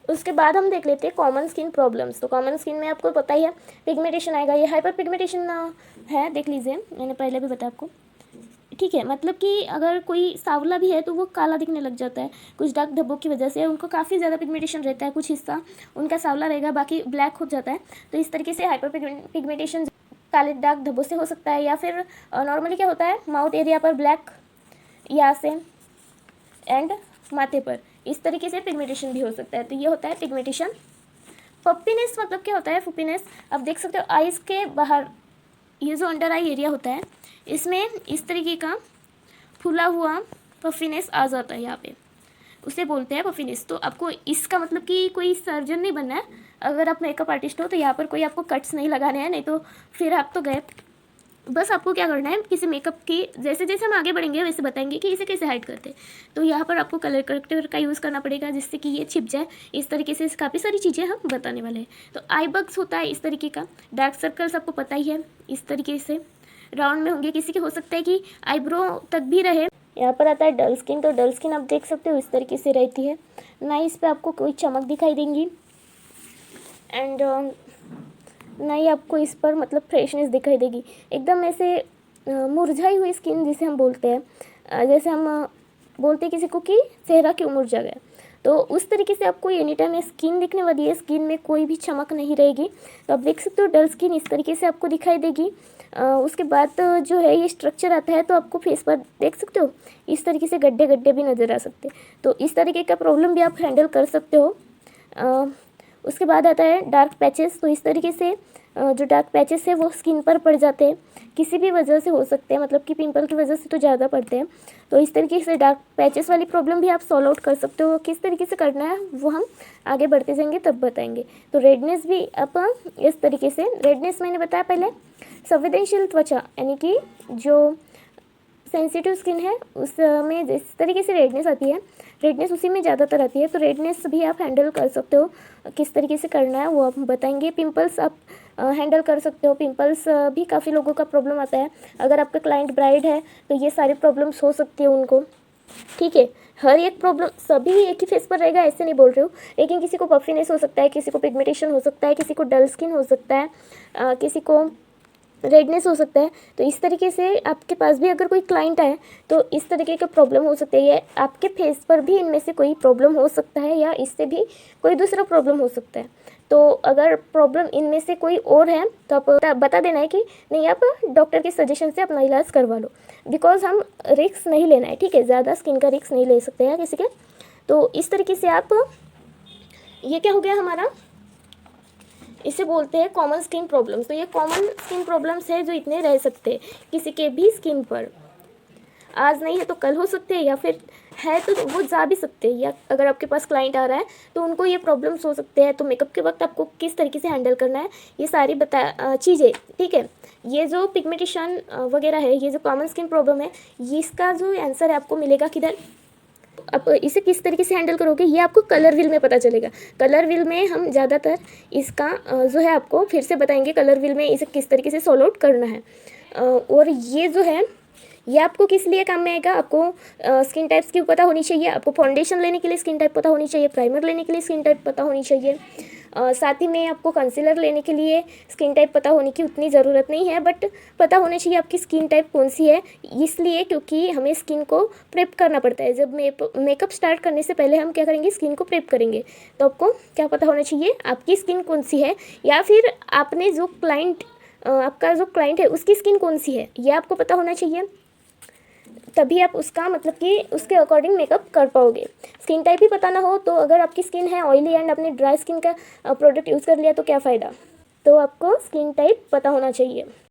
उसके बाद हम देख लेते हैं कॉमन स्किन प्रॉब्लम्स। तो कॉमन स्किन में आपको पता ही है पिगमेंटेशन आएगा, ये हाइपर पिगमेंटेशन है, देख लीजिए मैंने पहले भी बताया आपको, ठीक है। मतलब कि अगर कोई सांवला भी है तो वो काला दिखने लग जाता है कुछ दाग धब्बों की वजह से, उनको काफ़ी ज़्यादा पिगमेंटेशन रहता है, कुछ हिस्सा उनका सांवला रहेगा बाकी ब्लैक हो जाता है। तो इस तरीके से हाइपर पिगमेंटेशन काले दाग धब्बों से हो सकता है, या फिर नॉर्मली क्या होता है माउथ एरिया पर ब्लैक यहाँ से एंड माथे पर इस तरीके से पिगमेंटेशन भी हो सकता है। तो ये होता है पिगमेंटेशन। पप्पीनेस मतलब क्या होता है, फुप्पीनेस आप देख सकते हो आइज़ के बाहर, ये जो अंडर आई एरिया होता है इसमें इस तरीके का फूला हुआ पफीनेस आ जाता है, यहाँ पे उसे बोलते हैं पफीनेस। तो आपको इसका मतलब कि कोई सर्जन नहीं बनना है, अगर आप मेकअप आर्टिस्ट हो तो यहाँ पर कोई आपको कट्स नहीं लगाने हैं, नहीं तो फिर आप तो गए। बस आपको क्या करना है, किसी मेकअप की जैसे जैसे हम आगे बढ़ेंगे वैसे बताएंगे कि इसे कैसे हाइड करते हैं। तो यहाँ पर आपको कलर करेक्टर का यूज़ करना पड़ेगा जिससे कि ये छिप जाए, इस तरीके से काफ़ी सारी चीज़ें हम बताने वाले हैं। तो आई बग्स होता है इस तरीके का, डार्क सर्कल्स आपको पता ही है इस तरीके से राउंड में होंगे, किसी के हो सकता है कि आईब्रो तक भी रहे। यहाँ पर आता है डल स्किन। तो डल स्किन आप देख सकते हो इस तरीके से रहती है ना, इस पर आपको कोई चमक दिखाई देंगी एंड ना ही आपको इस पर मतलब फ्रेशनेस दिखाई देगी, एकदम ऐसे मुरझाई हुई स्किन जिसे हम बोलते हैं, जैसे हम बोलते हैं किसी को कि चेहरा क्यों मुरझा गया, तो उस तरीके से आपको एनी टाइम स्किन दिखने वाली है, स्किन में कोई भी चमक नहीं रहेगी। तो आप देख सकते हो डल स्किन इस तरीके से आपको दिखाई देगी। उसके बाद जो है ये स्ट्रक्चर आता है, तो आपको फेस पर देख सकते हो इस तरीके से गड्ढे गड्ढे भी नज़र आ सकते हैं। तो इस तरीके का प्रॉब्लम भी आप हैंडल कर सकते हो। उसके बाद आता है डार्क पैचेस। तो इस तरीके से जो डार्क पैचेस है वो स्किन पर पड़ जाते हैं, किसी भी वजह से हो सकते हैं, मतलब कि पिंपल की वजह से तो ज़्यादा पड़ते हैं। तो इस तरीके से डार्क पैचेस वाली प्रॉब्लम भी आप सॉल्व आउट कर सकते हो। किस तरीके से करना है वो हम आगे बढ़ते जाएंगे तब बताएंगे। तो रेडनेस भी आप इस तरीके से, रेडनेस मैंने बताया पहले, संवेदनशील त्वचा यानी कि जो सेंसिटिव स्किन है उसमें जिस तरीके से रेडनेस आती है, रेडनेस उसी में ज़्यादातर आती है। तो रेडनेस भी आप हैंडल कर सकते हो, किस तरीके से करना है वो आप बताएंगे। पिंपल्स आप हैंडल कर सकते हो, पिंपल्स भी काफ़ी लोगों का प्रॉब्लम आता है। अगर आपका क्लाइंट ब्राइड है तो ये सारी प्रॉब्लम्स हो सकती है उनको, ठीक है। हर एक प्रॉब्लम सभी एक ही फेस पर रहेगा ऐसे नहीं बोल रही हूँ, लेकिन किसी को पफीनेस हो सकता है, किसी को पिगमेंटेशन हो सकता है, किसी को डल स्किन हो सकता है, किसी को रेडनेस हो सकता है। तो इस तरीके से आपके पास भी अगर कोई क्लाइंट आए तो इस तरीके का प्रॉब्लम हो सकता है, या आपके फेस पर भी इनमें से कोई प्रॉब्लम हो सकता है, या इससे भी कोई दूसरा प्रॉब्लम हो सकता है। तो अगर प्रॉब्लम इनमें से कोई और है तो आप बता देना है कि नहीं, आप डॉक्टर के सजेशन से अपना इलाज करवा लो, बिकॉज हम रिस्क नहीं लेना है, ठीक है, ज़्यादा स्किन का रिस्क नहीं ले सकते हैं किसी के। तो इस तरीके से आप, ये क्या हो गया हमारा, इसे बोलते हैं कॉमन स्किन प्रॉब्लम्स। तो ये कॉमन स्किन प्रॉब्लम्स है जो इतने रह सकते हैं किसी के भी स्किन पर, आज नहीं है तो कल हो सकते हैं, या फिर है तो वो जा भी सकते हैं, या अगर आपके पास क्लाइंट आ रहा है तो उनको ये प्रॉब्लम्स हो सकते हैं। तो मेकअप के वक्त आपको किस तरीके से हैंडल करना है ये सारी चीज़ें, ठीक है। ये जो पिगमेंटेशन वगैरह है, ये जो कॉमन स्किन प्रॉब्लम है, ये इसका जो आंसर है आपको मिलेगा किधर, आप इसे किस तरीके से हैंडल करोगे ये आपको कलर व्हील में पता चलेगा। कलर व्हील में हम ज़्यादातर इसका जो है आपको फिर से बताएंगे, कलर व्हील में इसे किस तरीके से सॉल्व आउट करना है। और ये जो है ये आपको किस लिए काम में आएगा, आपको स्किन टाइप्स की पता होनी चाहिए, आपको फाउंडेशन लेने के लिए स्किन टाइप पता होनी चाहिए, प्राइमर लेने के लिए स्किन टाइप पता होनी चाहिए, साथ ही में आपको कंसीलर लेने के लिए स्किन टाइप पता होने की उतनी ज़रूरत नहीं है, बट पता होना चाहिए आपकी स्किन टाइप कौन सी है। इसलिए क्योंकि हमें स्किन को प्रेप करना पड़ता है, जब मेकअप स्टार्ट करने से पहले हम क्या करेंगे, स्किन को प्रेप करेंगे। तो आपको क्या पता होना चाहिए, आपकी स्किन कौन सी है, या फिर आपने जो क्लाइंट, आपका जो क्लाइंट है उसकी स्किन कौन सी है ये आपको पता होना चाहिए, तभी आप उसका मतलब कि उसके अकॉर्डिंग मेकअप कर पाओगे। स्किन टाइप ही पता ना हो तो अगर आपकी स्किन है ऑयली एंड आपने ड्राई स्किन का प्रोडक्ट यूज़ कर लिया तो क्या फ़ायदा। तो आपको स्किन टाइप पता होना चाहिए।